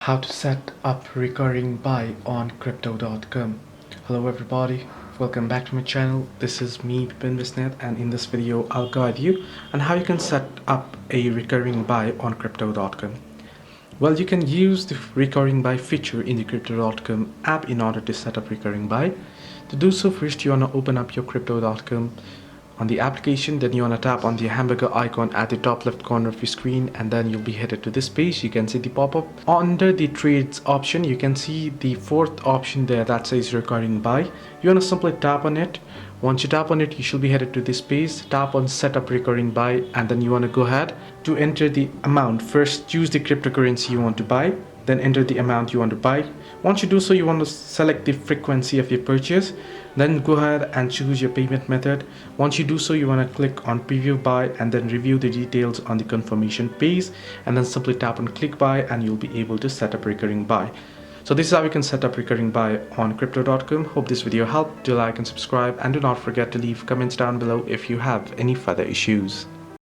How to set up recurring buy on crypto.com. Hello everybody, welcome back to my channel. This is me Bipin Visnet, and in this video I'll guide you on how you can set up a recurring buy on crypto.com. Well, you can use the recurring buy feature in the crypto.com app in order to set up recurring buy. To do so, first you want to open up your crypto.com on the application. Then you want to tap on the hamburger icon at the top left corner of your screen, and then you'll be headed to this page. You can see the pop-up under the trades option. You can see the fourth option there that says recurring buy. You want to simply tap on it. Once you tap on it, you should be headed to this page. Tap on setup recurring buy, and then you want to go ahead to enter the amount. First choose the cryptocurrency you want to buy, then enter the amount you want to buy. Once you do so, you want to select the frequency of your purchase, then go ahead and choose your payment method. Once you do so, you want to click on preview buy and then review the details on the confirmation page, and then simply tap on click buy and you'll be able to set up recurring buy. So this is how you can set up recurring buy on crypto.com. Hope this video helped. Do like and subscribe, and do not forget to leave comments down below if you have any further issues.